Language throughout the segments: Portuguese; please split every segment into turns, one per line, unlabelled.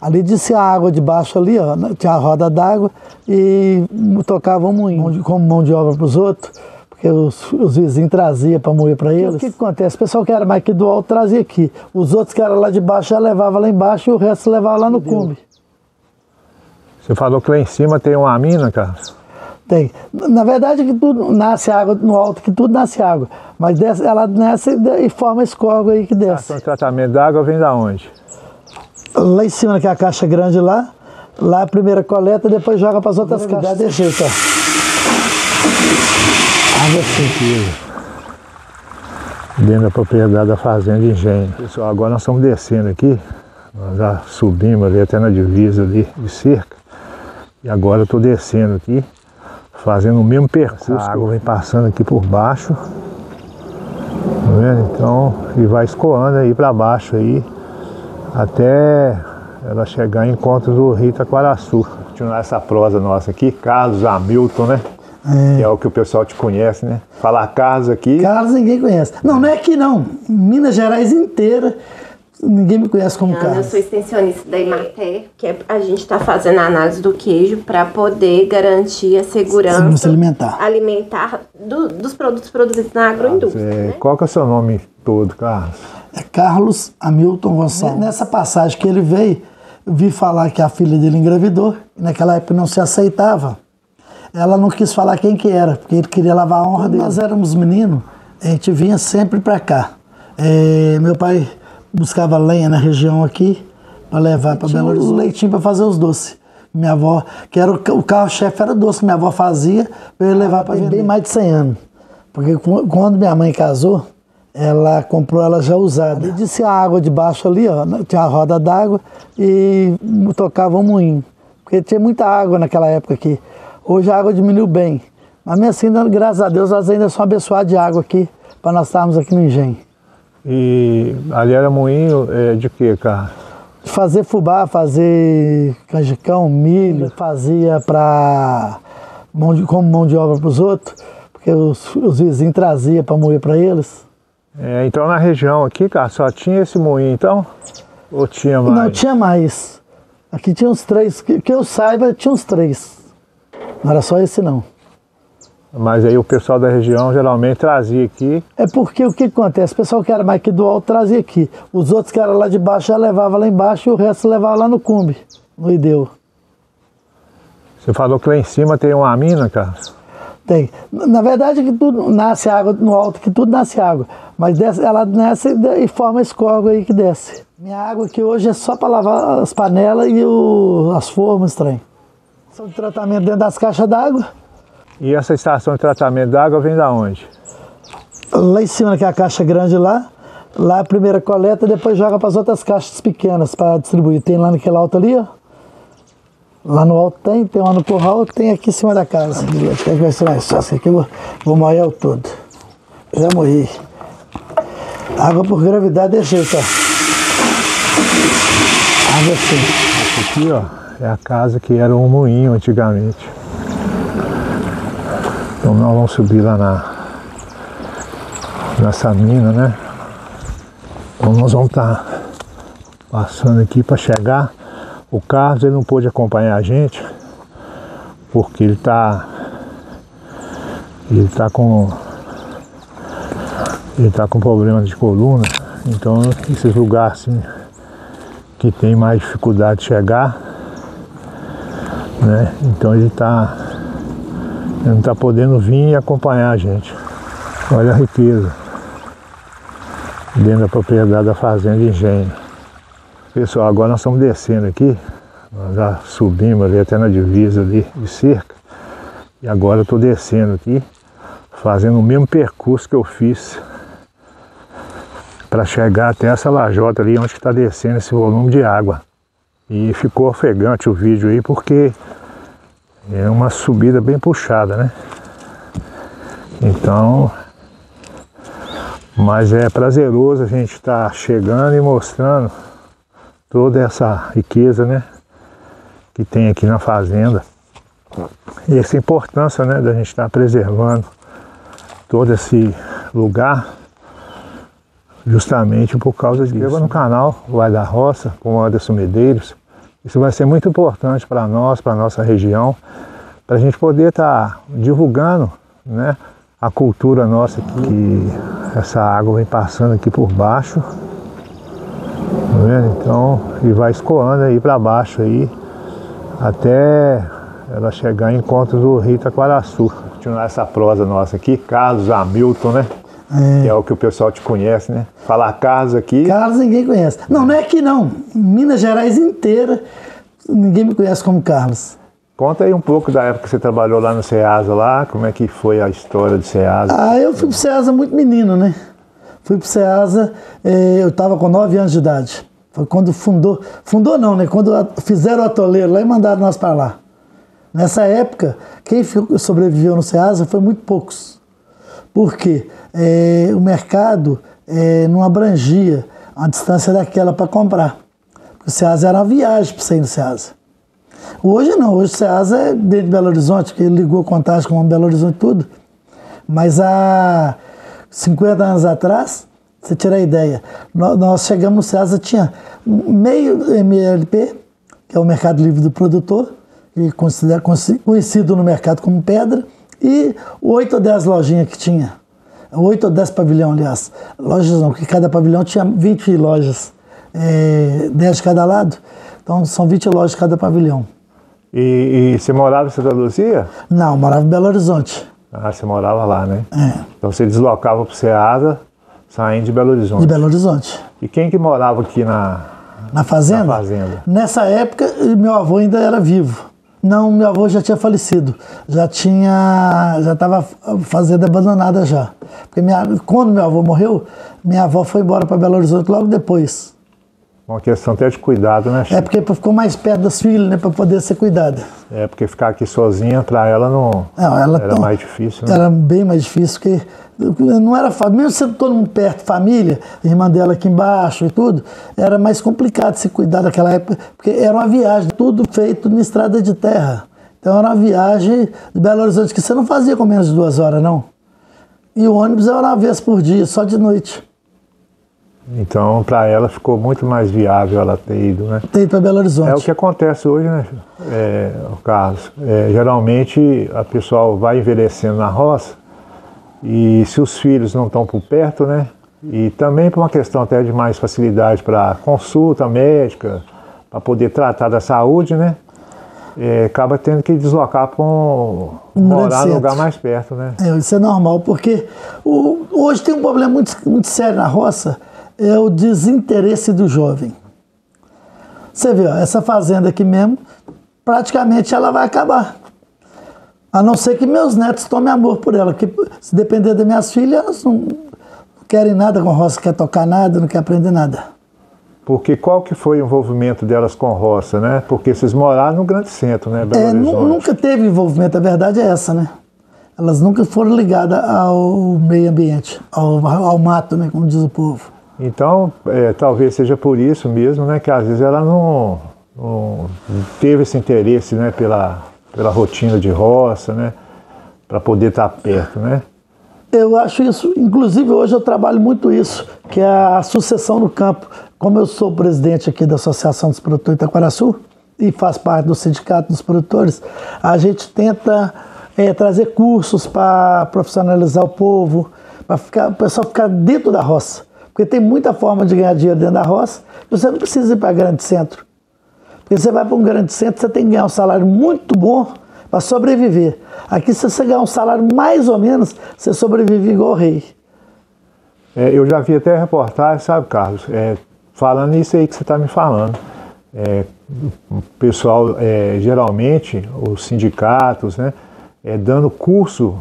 Ali descia a água de baixo ali, ó, tinha a roda d'água e tocava um moinho, como mão de obra para os outros, porque os vizinhos traziam para moer para eles. O que acontece? O pessoal que era mais aqui do alto trazia aqui. Os outros que eram lá de baixo já levavam lá embaixo e o resto levava lá no cumbe.
Você falou que lá em cima tem uma mina, cara?
Tem. Na verdade que tudo nasce água no alto, que tudo nasce água. Mas desce, ela desce e forma esse córrego aí que desce.
O tratamento da água vem da onde?
Lá em cima, que é a caixa grande lá a primeira coleta, depois joga para as outras caixas. Desse jeito, ó. Água assim.
Dentro da propriedade da Fazenda Engenho. Pessoal, agora nós estamos descendo aqui. Nós já subimos ali até na divisa ali de cerca. E agora eu estou descendo aqui, fazendo o mesmo percurso. A água vem passando aqui por baixo. Tá vendo? Então, e vai escoando aí para baixo aí, até ela chegar em encontro do Rio Itaquaraçu. Continuar essa prosa nossa aqui, Carlos Hamilton, né? Que é o que o pessoal te conhece, né? Falar Carlos aqui...
Carlos ninguém conhece. Não, não é aqui não. Minas Gerais inteira, ninguém me conhece como Carlos.
Eu sou extensionista da Emater, que a gente está fazendo a análise do queijo para poder garantir a segurança alimentar dos produtos produzidos na agroindústria. Né?
Qual que é o seu nome todo, Carlos?
É Carlos Hamilton Gonçalves. Nessa passagem que ele veio, eu vi falar que a filha dele engravidou. Naquela época não se aceitava. Ela não quis falar quem que era, porque ele queria lavar a honra dele. Nós éramos meninos, a gente vinha sempre para cá. Meu pai buscava lenha na região aqui para levar para Belo Horizonte, leitinho para fazer os doces. Minha avó, que era o carro-chefe, era doce que minha avó fazia para ele levar para vender. Bem mais de 100 anos. Porque quando minha mãe casou, ela comprou ela já usada. Ali descia a água de baixo ali, ó, tinha a roda d'água e tocava um moinho. Porque tinha muita água naquela época aqui. Hoje a água diminuiu bem. Mas mesmo assim, graças a Deus, elas ainda são abençoadas de água aqui, para nós estarmos aqui no engenho.
E ali era moinho de quê, cara?
Fazer fubá, fazer canjicão, milho, fazia como mão de obra para os outros, porque os vizinhos traziam para moer para eles.
Então na região aqui, cara, só tinha esse moinho, então? Ou tinha mais?
Não, tinha mais. Aqui tinha uns 3, que eu saiba, tinha uns 3. Não era só esse não.
Mas aí o pessoal da região geralmente trazia aqui.
É porque o que acontece? O pessoal que era mais aqui do alto trazia aqui. Os outros que eram lá de baixo já levavam lá embaixo e o resto levava lá no cumbe, no Ideu.
Você falou que lá em cima tem uma mina, cara?
Tem. Na verdade que tudo nasce água no alto, que tudo nasce água. Mas desce, ela desce e forma esse córrego aí que desce. Minha água aqui hoje é só para lavar as panelas e as formas, trem. São de tratamento dentro das caixas d'água.
E essa estação de tratamento d'água vem da onde?
Lá em cima, que é a caixa grande lá a primeira coleta, depois joga para as outras caixas pequenas para distribuir. Tem lá naquele alto ali, ó. Lá no alto tem lá no curral, tem aqui em cima da casa. Acho que vai ser mais fácil. Aqui eu vou moer o todo. Já morri. Água por gravidade é jeito, ó. Água assim.
Essa aqui, ó, é a casa que era um moinho antigamente. Então nós vamos subir lá nessa mina, né? Então nós vamos estar passando aqui para chegar. O Carlos ele não pôde acompanhar a gente porque ele tá com problema de coluna. Então esses lugares assim que tem mais dificuldade de chegar, né? Então ele não está podendo vir e acompanhar a gente. Olha a riqueza dentro da propriedade da Fazenda Engenho. Pessoal, agora nós estamos descendo aqui, nós já subimos ali até na divisa ali de cerca, e agora eu estou descendo aqui, fazendo o mesmo percurso que eu fiz para chegar até essa lajota ali onde está descendo esse volume de água. E ficou ofegante o vídeo aí porque é uma subida bem puxada, né? Então, mas é prazeroso a gente estar chegando e mostrando toda essa riqueza, né, que tem aqui na fazenda. E essa importância, né, da gente estar preservando todo esse lugar justamente por causa disso. Inscreva no canal Vai da Roça com o Anderson Medeiros Isso vai ser muito importante para nós, para a nossa região, para a gente poder estar divulgando, né, a cultura nossa, que essa água vem passando aqui por baixo, tá vendo? Então, e vai escoando aí para baixo aí, até ela chegar em encontro do rio Itaquaraçu. Continuar essa prosa nossa aqui, Carlos Hamilton, né? Que é o que o pessoal te conhece, né? Falar Carlos aqui...
Carlos ninguém conhece. Não, não é aqui não. Minas Gerais inteira, ninguém me conhece como Carlos.
Conta aí um pouco da época que você trabalhou lá no Ceasa, lá, como é que foi a história do Ceasa?
Eu fui pro Ceasa muito menino, né? Fui pro Ceasa, eu estava com 9 anos de idade. Foi quando fundou não, né? Quando fizeram o atoleiro lá e mandaram nós para lá. Nessa época, quem sobreviveu no Ceasa foi muito poucos. Por quê? O mercado não abrangia a distância daquela para comprar. O Ceasa era uma viagem para sair no Ceasa. Hoje não, hoje o Ceasa é dentro de Belo Horizonte, que ele ligou Contagem com Belo Horizonte e tudo. Mas há 50 anos atrás, você tira a ideia, nós chegamos no Ceasa, tinha meio MLP, que é o Mercado Livre do Produtor, e conhecido no mercado como Pedra, e 8 ou 10 lojinhas que tinha. 8 ou 10 pavilhões, aliás. Lojas não, porque cada pavilhão tinha 20 lojas, 10 de cada lado. Então são 20 lojas de cada pavilhão.
E você morava em Santa Luzia?
Não, morava em Belo Horizonte.
Ah, você morava lá, né? Então você deslocava para o Ceasa, saindo de Belo Horizonte.
De Belo Horizonte.
E quem que morava aqui na
fazenda?
Na fazenda.
Nessa época, meu avô ainda era vivo. Não, meu avô já tinha falecido. Já estava a fazenda abandonada já. Porque quando meu avô morreu, minha avó foi embora para Belo Horizonte logo depois.
Uma questão até de cuidado, né, Chico?
Porque ficou mais perto das filhas, né, para poder ser cuidada.
Porque ficar aqui sozinha para ela não era mais difícil, né?
Era bem mais difícil, porque não era fácil. Mesmo sendo todo mundo perto, família, irmã dela aqui embaixo e tudo, era mais complicado se cuidar daquela época, porque era uma viagem, tudo feito na estrada de terra. Então era uma viagem de Belo Horizonte que você não fazia com menos de 2 horas, não. E o ônibus era uma vez por dia, só de noite.
Então, para ela ficou muito mais viável ela ter ido, né?
Ter ido para Belo Horizonte.
É o que acontece hoje, né, Carlos? Geralmente, a pessoa vai envelhecendo na roça e se os filhos não estão por perto, né? E também por uma questão até de mais facilidade para consulta médica, para poder tratar da saúde, né? Acaba tendo que deslocar para morar num lugar mais perto, né?
Isso é normal, porque hoje tem um problema muito, muito sério na roça, é o desinteresse do jovem. Você vê, ó, essa fazenda aqui mesmo, praticamente ela vai acabar. A não ser que meus netos tomem amor por ela, porque se depender das minhas filhas, elas não querem nada com roça, não querem tocar nada, não querem aprender nada.
Porque qual que foi o envolvimento delas com roça, né? Porque vocês moraram no grande centro, né? Belo Horizonte.
Nunca teve envolvimento, a verdade é essa, né? Elas nunca foram ligadas ao meio ambiente, ao mato, né? Como diz o povo.
Então, talvez seja por isso mesmo, né? Que às vezes ela não teve esse interesse, né? Pela rotina de roça, né? Para poder estar perto, né?
Eu acho isso, inclusive hoje eu trabalho muito isso, que é a sucessão no campo. Como eu sou presidente aqui da Associação dos Produtores de Itaquaraçu e faço parte do Sindicato dos Produtores, a gente tenta trazer cursos para profissionalizar o povo, para o pessoal ficar dentro da roça. Porque tem muita forma de ganhar dinheiro dentro da roça, você não precisa ir para grande centro. Porque você vai para um grande centro, você tem que ganhar um salário muito bom para sobreviver. Aqui, se você ganhar um salário mais ou menos, você sobrevive igual o rei.
Eu já vi até reportagem, sabe, Carlos, falando isso aí que você está me falando. O pessoal, geralmente, os sindicatos, né, dando curso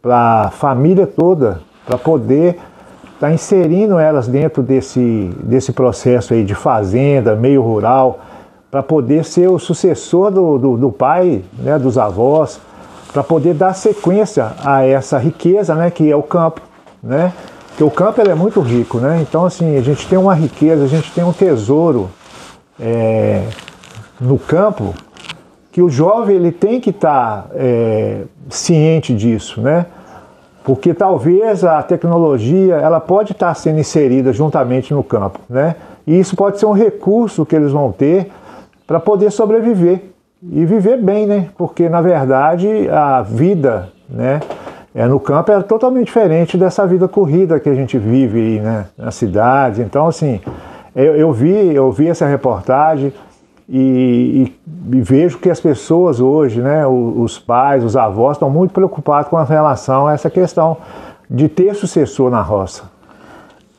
para a família toda, para poder estar inserindo elas dentro desse processo aí de fazenda, meio rural, para poder ser o sucessor do pai, né, dos avós, para poder dar sequência a essa riqueza, né, que é o campo, né? Porque o campo ele é muito rico, né? Então, assim, a gente tem uma riqueza, a gente tem um tesouro no campo, que o jovem ele tem que estar ciente disso, né? Porque talvez a tecnologia ela pode estar sendo inserida juntamente no campo, né? E isso pode ser um recurso que eles vão ter para poder sobreviver e viver bem, né? Porque na verdade a vida, né, no campo é totalmente diferente dessa vida corrida que a gente vive aí, né, na cidade. Então assim, eu vi essa reportagem e vejo que as pessoas hoje, né, os pais, os avós estão muito preocupados com relação a essa questão de ter sucessor na roça.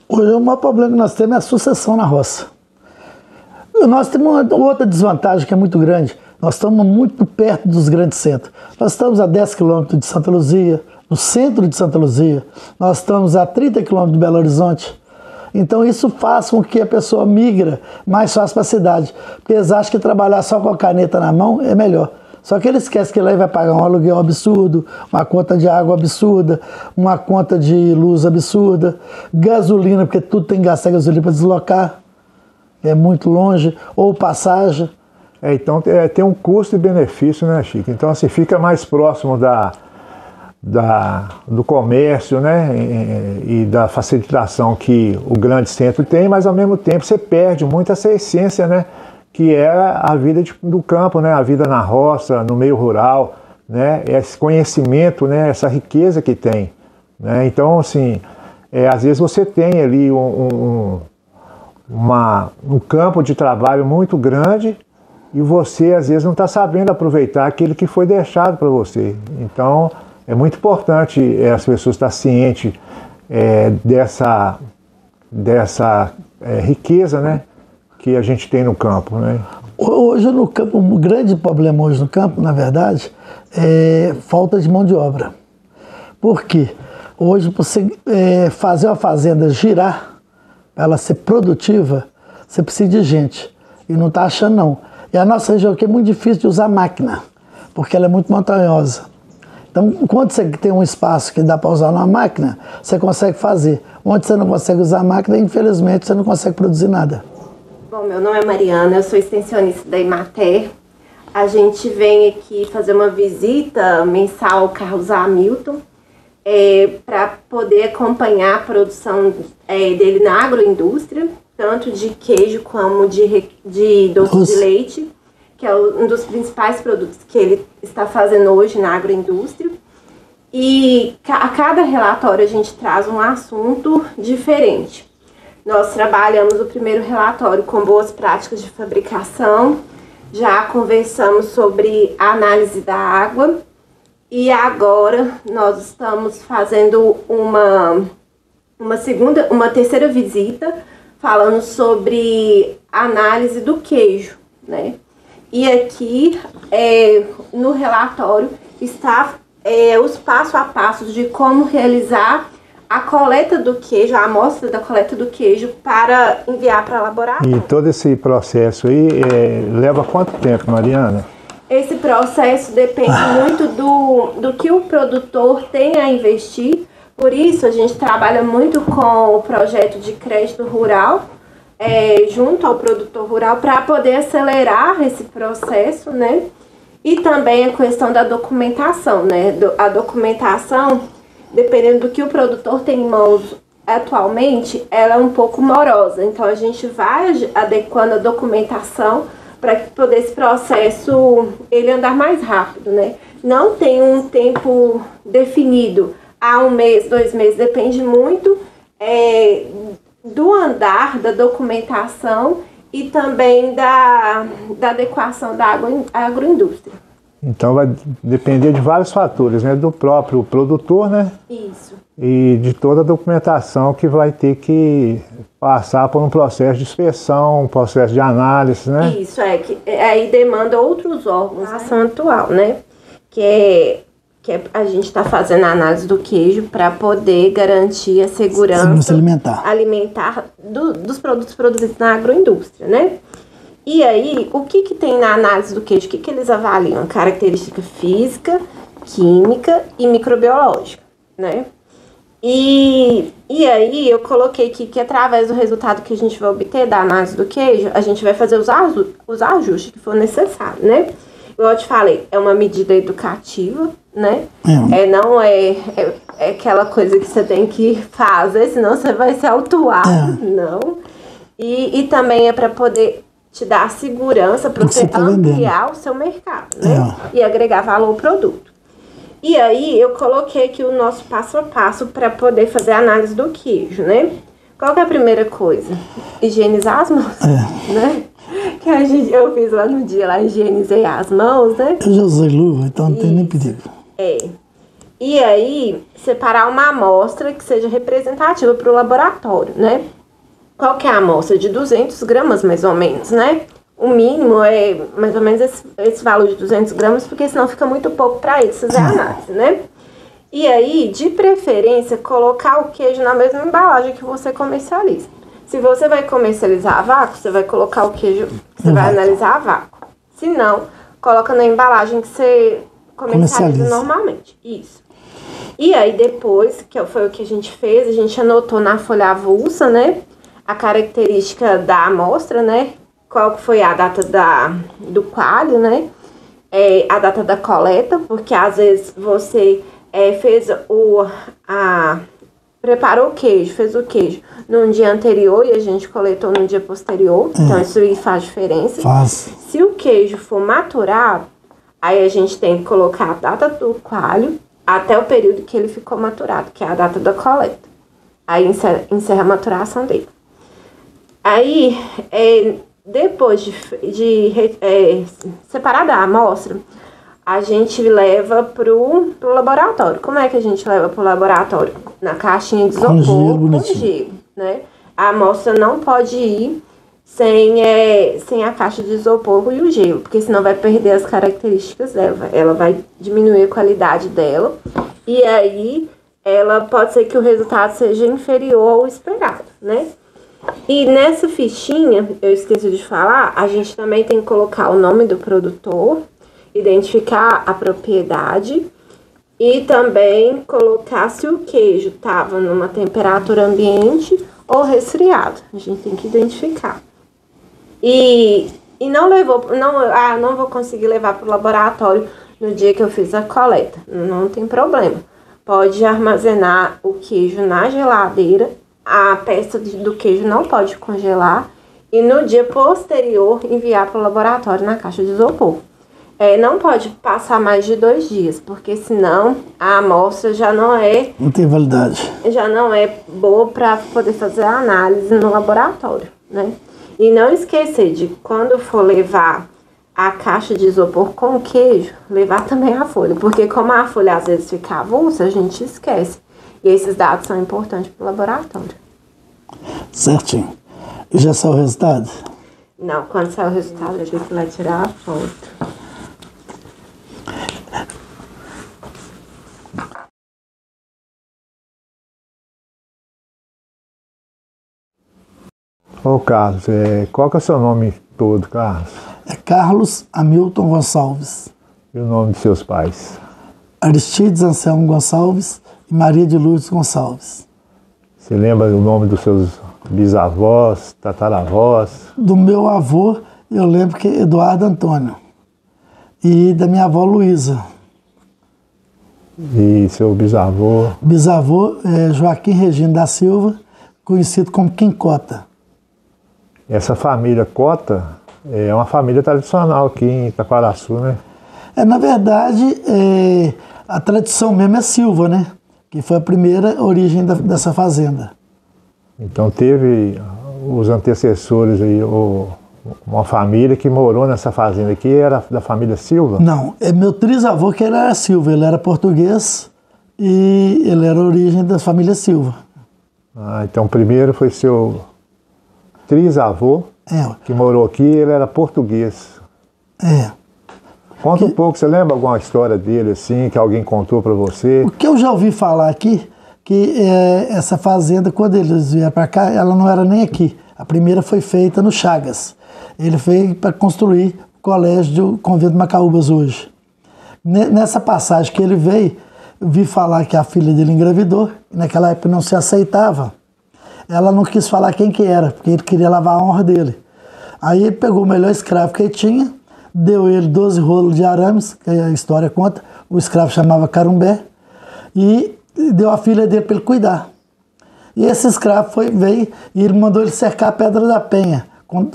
Hoje o maior problema que nós temos é a sucessão na roça. Nós temos uma outra desvantagem que é muito grande. Nós estamos muito perto dos grandes centros. Nós estamos a 10 quilômetros de Santa Luzia, no centro de Santa Luzia. Nós estamos a 30 quilômetros de Belo Horizonte. Então isso faz com que a pessoa migra mais fácil para a cidade. Porque eles acham que trabalhar só com a caneta na mão é melhor. Só que eles esquecem que lá vai pagar um aluguel absurdo, uma conta de água absurda, uma conta de luz absurda, gasolina, porque tudo tem que gastar gasolina para deslocar, é muito longe, ou passagem.
Então tem um custo e benefício, né, Chico? Então assim, fica mais próximo do comércio, né, e da facilitação que o grande centro tem, mas ao mesmo tempo você perde muito essa essência, né, que é a vida do campo, né, a vida na roça, no meio rural, né, esse conhecimento, né, essa riqueza que tem, né? Então assim, às vezes você tem ali um campo de trabalho muito grande e você às vezes não está sabendo aproveitar aquilo que foi deixado para você. Então é muito importante as pessoas estar cientes dessa riqueza, né, que a gente tem no campo, né?
Hoje no campo, um grande problema hoje no campo, na verdade, é falta de mão de obra. Por quê? Hoje, para você fazer uma fazenda girar, para ela ser produtiva, você precisa de gente. E não está achando, não. E a nossa região aqui é muito difícil de usar máquina, porque ela é muito montanhosa. Então, quando você tem um espaço que dá para usar uma máquina, você consegue fazer. Onde você não consegue usar a máquina, infelizmente, você não consegue produzir nada.
Bom, meu nome é Mariana, eu sou extensionista da Emater. A gente vem aqui fazer uma visita mensal ao Carlos Hamilton para poder acompanhar a produção dele na agroindústria, tanto de queijo como de doce de leite, que é um dos principais produtos que ele está fazendo hoje na agroindústria. E a cada relatório a gente traz um assunto diferente. Nós trabalhamos o primeiro relatório com boas práticas de fabricação, já conversamos sobre a análise da água e agora nós estamos fazendo uma terceira visita falando sobre a análise do queijo, né? E aqui no relatório está os passo a passo de como realizar a coleta do queijo, a amostra da coleta do queijo para enviar para laboratório.
E todo esse processo aí leva quanto tempo, Mariana?
Esse processo depende muito do que o produtor tem a investir. Por isso, a gente trabalha muito com o projeto de crédito rural, junto ao produtor rural, para poder acelerar esse processo, né? E também a questão da documentação, né? A documentação, dependendo do que o produtor tem em mãos atualmente, ela é um pouco morosa. Então, a gente vai adequando a documentação para que poder esse processo ele andar mais rápido, né? Não tem um tempo definido, há 1 mês, 2 meses, depende muito do andar da documentação e também da adequação da agroindústria.
Então vai depender de vários fatores, né? Do próprio produtor, né?
Isso.
E de toda a documentação que vai ter que passar por um processo de inspeção, um processo de análise, né?
Isso, aí demanda outros órgãos, a ação atual, né? Que a gente está fazendo a análise do queijo para poder garantir a segurança alimentar dos produtos produzidos na agroindústria, né? E aí, o que tem na análise do queijo? O que eles avaliam? Característica física, química e microbiológica, né? E aí, eu coloquei aqui que através do resultado que a gente vai obter da análise do queijo, a gente vai fazer os ajustes que for necessário, né? Eu te falei, é uma medida educativa, né? Não é aquela coisa que você tem que fazer, senão você vai ser autuado, não. E também é para poder te dá segurança para você ampliar o seu mercado, né? E agregar valor ao produto. E aí eu coloquei aqui o nosso passo a passo para poder fazer a análise do queijo, né? Qual que é a primeira coisa? Higienizar as mãos, né? Que eu fiz lá no dia, lá higienizei as mãos, né?
Eu já usei luva, então não tem nem perigo.
E aí, separar uma amostra que seja representativa para o laboratório, né? Qual que é a amostra? De 200 gramas, mais ou menos, né? O mínimo é mais ou menos esse valor de 200 gramas, porque senão fica muito pouco para eles fazer a análise, né? E aí, de preferência, colocar o queijo na mesma embalagem que você comercializa. Se você vai comercializar a vácuo, você vai colocar o queijo, você vai analisar a vácuo. Se não, coloca na embalagem que você comercializa normalmente. Isso. E aí, depois, que foi o que a gente fez, a gente anotou na folha avulsa, né? A característica da amostra, né? Qual que foi a data do coalho, né? A data da coleta, porque às vezes você preparou o queijo, fez o queijo num dia anterior e a gente coletou no dia posterior. Então isso aí faz diferença. Se o queijo for maturado, aí a gente tem que colocar a data do coalho até o período que ele ficou maturado, que é a data da coleta. Aí encerra a maturação dele. Aí, depois de separar da amostra, a gente leva pro laboratório. Como é que a gente leva pro laboratório? Na caixinha de isopor com gelo, né? A amostra não pode ir sem a caixa de isopor e o gelo, porque senão vai perder as características dela. Ela vai diminuir a qualidade dela e aí pode ser que o resultado seja inferior ao esperado, né? E nessa fichinha, eu esqueci de falar, a gente também tem que colocar o nome do produtor, identificar a propriedade e também colocar se o queijo estava numa temperatura ambiente ou resfriado. A gente tem que identificar. E não vou conseguir levar para o laboratório no dia que eu fiz a coleta. Não tem problema. Pode armazenar o queijo na geladeira. A peça do queijo não pode congelar e no dia posterior enviar para o laboratório na caixa de isopor. Não pode passar mais de 2 dias, porque senão a amostra já não tem
validade.
Já não é boa para poder fazer a análise no laboratório, né? E não esquecer de quando for levar a caixa de isopor com queijo, levar também a folha, porque como a folha às vezes fica avulsa, a gente esquece. E esses dados são importantes para o laboratório.
Certinho. E já saiu o resultado?
Não, quando sair o resultado, a gente vai tirar a foto.
Ô Carlos, qual que é o seu nome todo, Carlos?
É Carlos Hamilton Gonçalves.
E o nome de seus pais?
Aristides Anselmo Gonçalves e Maria de Lourdes Gonçalves.
Você lembra o nome dos seus bisavós, tataravós?
Do meu avô, eu lembro que é Eduardo Antônio. E da minha avó Luísa.
E seu bisavô?
Bisavô é Joaquim Regino da Silva, conhecido como Quincota.
Essa família Cota é uma família tradicional aqui em Itaquaraçu, né?
Na verdade, a tradição mesmo é Silva, né? Que foi a primeira origem dessa fazenda.
Então teve os antecessores aí, uma família que morou nessa fazenda aqui, era da família Silva?
Não, é meu trisavô que ele era Silva, ele era português e ele era a origem da família Silva.
Então primeiro foi seu trisavô que morou aqui, ele era português. Conta um pouco, você lembra alguma história dele assim, que alguém contou para você?
O que eu já ouvi falar aqui, que essa fazenda, quando eles vieram para cá, ela não era nem aqui. A primeira foi feita no Chagas. Ele veio para construir o colégio do Convento de Macaúbas hoje. Nessa passagem que ele veio, eu vi falar que a filha dele engravidou, e naquela época não se aceitava. Ela não quis falar quem que era, porque ele queria lavar a honra dele. Aí ele pegou o melhor escravo que ele tinha, deu ele 12 rolos de arames, que a história conta, o escravo chamava Carumbé, e deu a filha dele para ele cuidar. E esse escravo veio e ele mandou ele cercar a Pedra da Penha,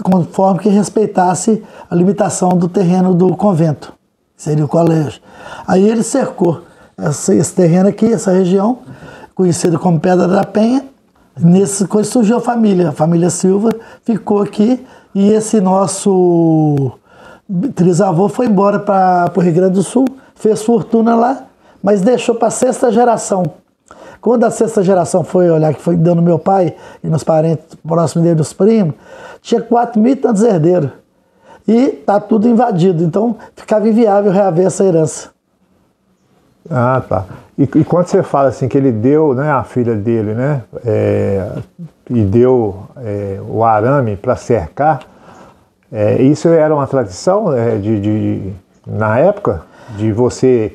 conforme que respeitasse a limitação do terreno do convento, que seria o colégio. Aí ele cercou esse terreno aqui, essa região, conhecida como Pedra da Penha. Nesse coisa surgiu a família Silva ficou aqui, e esse nosso trisavô foi embora para o Rio Grande do Sul, fez fortuna lá, mas deixou para a 6ª geração. Quando a 6ª geração foi olhar, que foi dando meu pai e nos parentes próximos dele, dos primos, tinha 4.000 e tantos herdeiros. E tá tudo invadido, então ficava inviável reaver essa herança.
Ah, tá. E quando você fala assim que ele deu, né, a filha dele, né, e deu o arame para cercar, isso era uma tradição na época de você,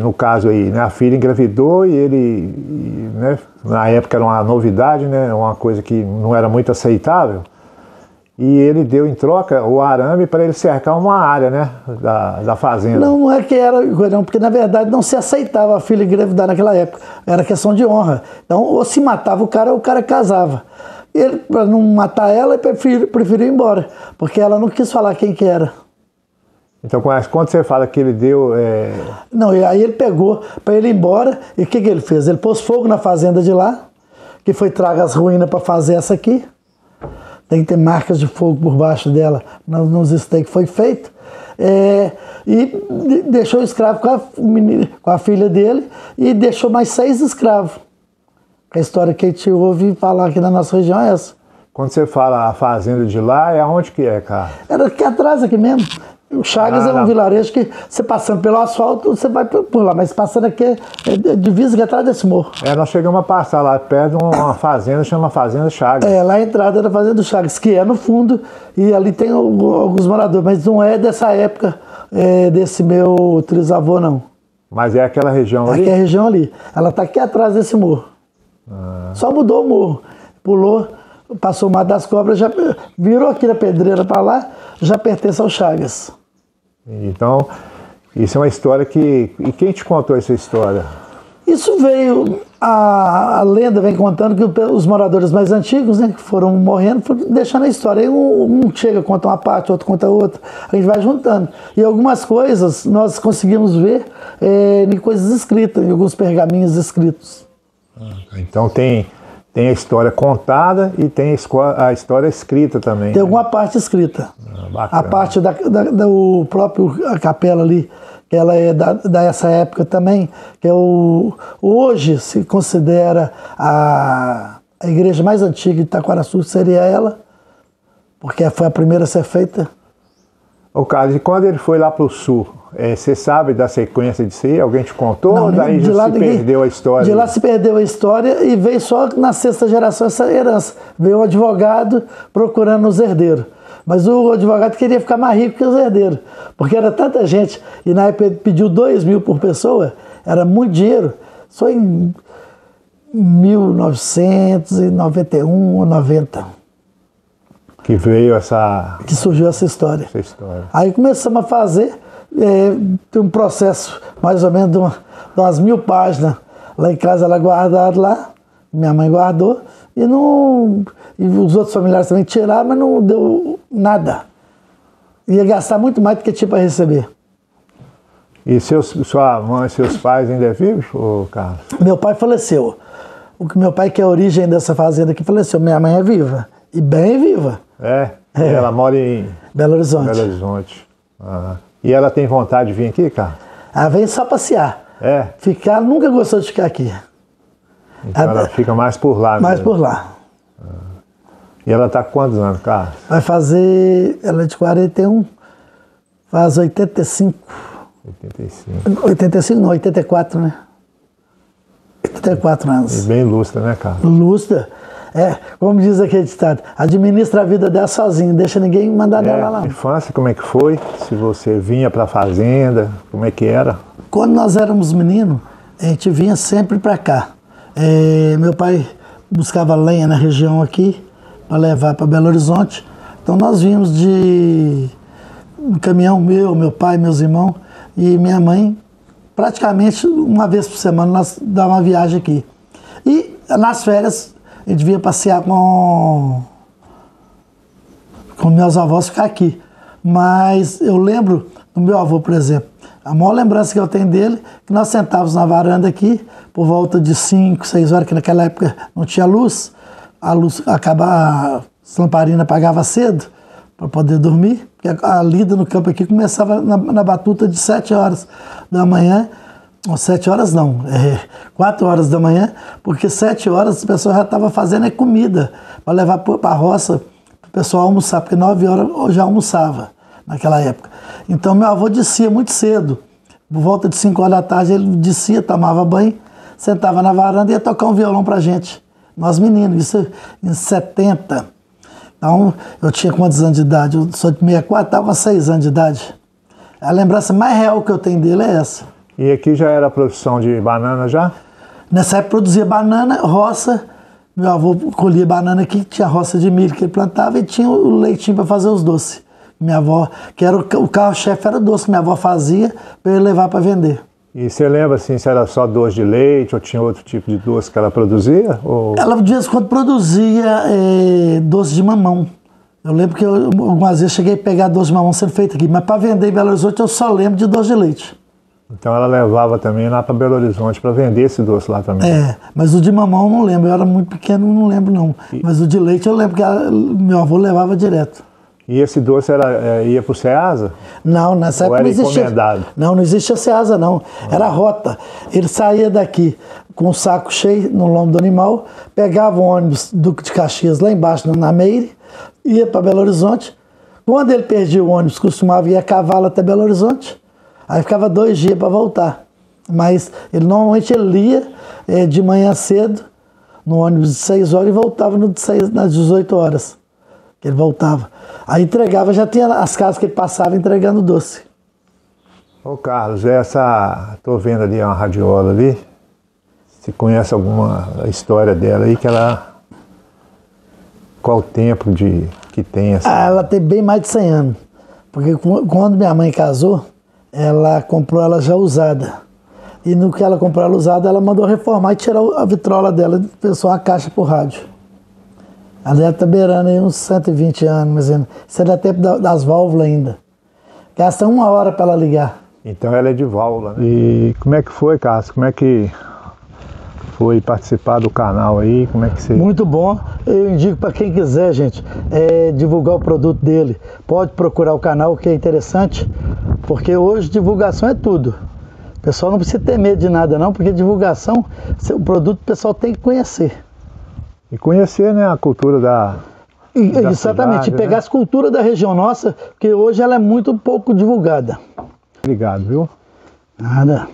no caso aí, né, a filha engravidou e ele, né, na época era uma novidade, né, uma coisa que não era muito aceitável. E ele deu em troca o arame para ele cercar uma área, né, da fazenda.
Não é que era, não, porque na verdade não se aceitava a filha engravidar naquela época. Era questão de honra. Então, ou se matava o cara casava. Ele, para não matar ela, ele preferiu ir embora, porque ela não quis falar quem que era.
Então, quando você fala que ele deu...
Não, e aí ele pegou para ele ir embora, e o que ele fez? Ele pôs fogo na fazenda de lá, que foi traga as ruínas para fazer essa aqui. Tem que ter marcas de fogo por baixo dela, nos esteios que foi feito. E deixou o escravo com a filha dele, e deixou mais 6 escravos. A história que a gente ouve falar aqui na nossa região é essa.
Quando você fala a fazenda de lá, é aonde que é, cara?
Era aqui atrás, aqui mesmo. O Chagas é um vilarejo que você passando pelo asfalto, você vai por lá, mas passando aqui é divisa que é atrás desse morro.
Nós chegamos a passar lá perto de uma fazenda, chama Fazenda Chagas.
Lá a entrada da Fazenda do Chagas, que é no fundo, e ali tem alguns moradores, mas não é dessa época, desse meu trisavô, não.
Mas é aquela região ali?
É a região ali. Ela está aqui atrás desse morro. Só mudou o morro. Pulou, passou o Mato das Cobras, já virou aqui na pedreira para lá, já pertence ao Chagas.
Então, isso é uma história que... E quem te contou essa história?
Isso veio... A lenda vem contando que os moradores mais antigos, né, que foram morrendo, foram deixando a história. Aí um chega, conta uma parte, outro conta outra. A gente vai juntando. E algumas coisas nós conseguimos ver em coisas escritas, em alguns pergaminhos escritos.
Então tem a história contada e tem a história escrita também.
Tem alguma parte escrita. A parte do próprio a capela ali, que ela é dessa época também, que é hoje se considera a igreja mais antiga de Itaquaraçu, seria ela, porque foi a primeira a ser feita.
Ô Carlos, e quando ele foi lá para o sul, você sabe da sequência disso aí? Alguém te contou?
Não,
ou daí já se perdeu a história?
De lá se perdeu a história e veio só na 6ª geração essa herança. Veio um advogado procurando os herdeiros. Mas o advogado queria ficar mais rico que os herdeiros, porque era tanta gente, e na época ele pediu 2.000 por pessoa, era muito dinheiro. Só em 1991 ou 90.
Que veio
que surgiu essa história. Aí começamos a fazer, tem um processo mais ou menos de umas 1.000 páginas. Lá em casa ela guardada lá, minha mãe guardou, e os outros familiares também tiraram, mas não deu nada. Ia gastar muito mais do que tinha para receber.
E sua mãe e seus pais ainda vivos, Carlos?
Meu pai faleceu. Meu pai, que é a origem dessa fazenda aqui, faleceu. Minha mãe é viva, e bem viva.
Ela mora em
Belo Horizonte.
E ela tem vontade de vir aqui, Carlos?
Ela vem só passear. Ficar, nunca gostou de ficar aqui.
Então ela fica mais por lá.
Mais por lá.
E ela está com quantos anos, Carlos?
Vai fazer, ela é de 41, faz 85. 85 não, 84, né? 84 anos.
E bem lustra, né, Carlos?
Lustra. Como diz aquele ditado, administra a vida dela sozinho, deixa ninguém mandar nela lá.
Infância, como é que foi? Se você vinha para a fazenda, como é que era?
Quando nós éramos meninos, a gente vinha sempre para cá. Meu pai buscava lenha na região aqui, para levar para Belo Horizonte. Então nós vínhamos de um caminhão meu pai, meus irmãos e minha mãe, praticamente uma vez por semana nós dávamos uma viagem aqui. E nas férias a gente vinha passear com com meus avós ficar aqui. Mas eu lembro do meu avô, por exemplo, a maior lembrança que eu tenho dele, que nós sentávamos na varanda aqui, por volta de 5, 6 horas, que naquela época não tinha luz, a luz acabava, a lamparina apagava cedo, para poder dormir, porque a lida no campo aqui começava na batuta de 7 horas da manhã, ou 7 horas não, 4 horas da manhã, porque 7 horas o pessoal já estava fazendo comida para levar para a roça, para o pessoal almoçar, porque 9 horas eu já almoçava naquela época. Então meu avô descia muito cedo, por volta de 5 horas da tarde ele descia, tomava banho, sentava na varanda e ia tocar um violão para a gente, nós meninos, isso em 70. Então, eu tinha quantos anos de idade? Eu sou de 64, estava com 6 anos de idade. A lembrança mais real que eu tenho dele é essa.
E aqui já era a produção de banana já?
Nessa época produzia banana, roça. Meu avô colhia banana aqui, tinha roça de milho que ele plantava e tinha o leitinho para fazer os doces. Minha avó, que era o carro-chefe, era doce que minha avó fazia para ele levar para vender.
E você lembra assim, se era só doce de leite ou tinha outro tipo de doce que ela produzia? Ou...
Ela, de vez em quando, produzia doce de mamão. Eu lembro que algumas vezes cheguei a pegar doce de mamão sendo feito aqui, mas para vender em Belo Horizonte eu só lembro de doce de leite.
Então ela levava também lá para Belo Horizonte para vender esse doce lá também?
Mas o de mamão eu não lembro, eu era muito pequeno, não lembro não. Mas o de leite eu lembro que meu avô levava direto.
E esse doce ia para o Ceasa?
Não, nessa época não existia.
Encomendado?
Não existia Ceasa, não. Era rota. Ele saía daqui com o saco cheio no lombo do animal, pegava o ônibus Duque de Caxias lá embaixo, na Meire, ia para Belo Horizonte. Quando ele perdia o ônibus, costumava ir a cavalo até Belo Horizonte. Aí ficava 2 dias para voltar. Mas ele normalmente ia de manhã cedo, no ônibus de 6 horas, e voltava nas 18 horas. Ele voltava. Aí entregava, já tinha as casas que ele passava entregando doce.
Ô Carlos, tô vendo ali uma radiola ali. Você conhece alguma história dela aí que ela... Qual o tempo que tem essa?
Ela tem bem mais de 100 anos. Porque quando minha mãe casou, ela comprou ela já usada. E no que ela comprou ela usada, ela mandou reformar e tirar a vitrola dela e fez uma caixa pro rádio. Ela deve estar beirando aí uns 120 anos, mas isso é da tempo das válvulas ainda. Gasta 1 hora para ela ligar.
Então ela é de válvula, né? E como é que foi, Carlos? Como é que foi participar do canal aí? Como é que você...
Muito bom. Eu indico para quem quiser, gente, divulgar o produto dele. Pode procurar o canal, que é interessante, porque hoje divulgação é tudo. O pessoal não precisa ter medo de nada não, porque divulgação, o produto o pessoal tem que conhecer.
E conhecer, né, a cultura da
exatamente,
cidade,
pegar,
né?
as culturas da região nossa, que hoje ela é muito pouco divulgada.
Obrigado, viu?
Nada.